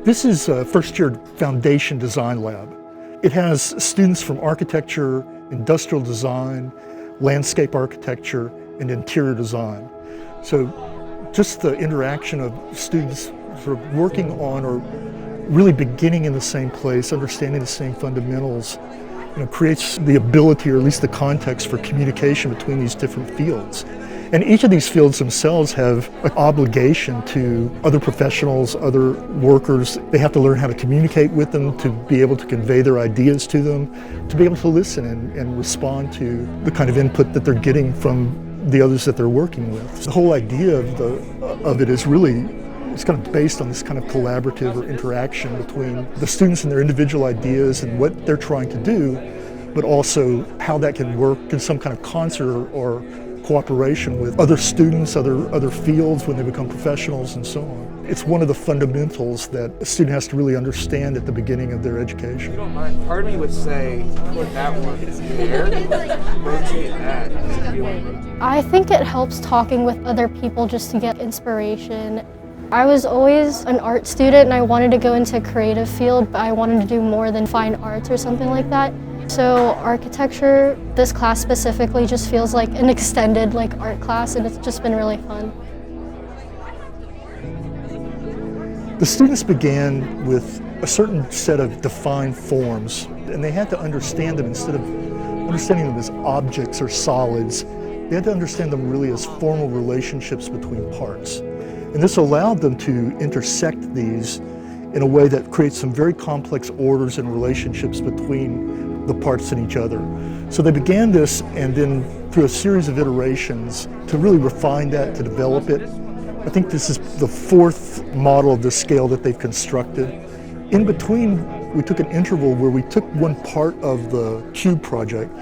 This is a first-year foundation design lab. It has students from architecture, industrial design, landscape architecture, and interior design. So just the interaction of students sort of working on or really beginning in the same place, understanding the same fundamentals, creates the ability, or at least the context, for communication between these different fields. And each of these fields themselves have an obligation to other professionals, other workers. They have to learn how to communicate with them, to be able to convey their ideas to them, to be able to listen and respond to the kind of input that they're getting from the others that they're working with. The whole idea of it is really, it's kind of based on this kind of collaborative or interaction between the students and their individual ideas and what they're trying to do, but also how that can work in some kind of concert or cooperation with other students, other fields when they become professionals and so on. It's one of the fundamentals that a student has to really understand at the beginning of their education. If you don't mind, part of me would say put that one there, rotate that. I think it helps talking with other people just to get inspiration. I was always an art student and I wanted to go into a creative field, but I wanted to do more than fine arts or something like that. So architecture, this class specifically, just feels like an extended art class, and it's just been really fun. The students began with a certain set of defined forms, and they had to understand them instead of understanding them as objects or solids. They had to understand them really as formal relationships between parts. And this allowed them to intersect these in a way that creates some very complex orders and relationships between the parts and each other. So they began this, and then through a series of iterations to really refine that, to develop it. I think this is the fourth model of the scale that they've constructed. In between, we took an interval where we took one part of the cube project,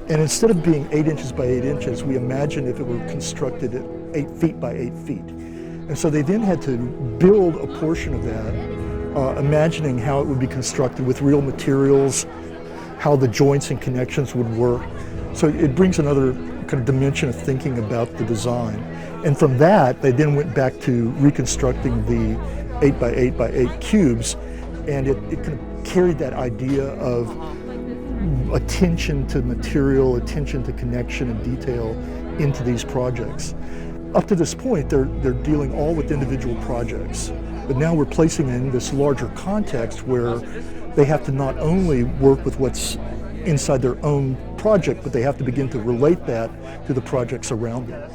and instead of being 8 inches by 8 inches, we imagined if it were constructed at 8 feet by 8 feet. And so they then had to build a portion of that, imagining how it would be constructed with real materials, how the joints and connections would work. So it brings another kind of dimension of thinking about the design. And from that, they then went back to reconstructing the 8 by 8 by 8 cubes, and it kind of carried that idea of attention to material, attention to connection and detail into these projects. Up to this point, they're dealing all with individual projects, but now we're placing in this larger context where they have to not only work with what's inside their own project, but they have to begin to relate that to the projects around them.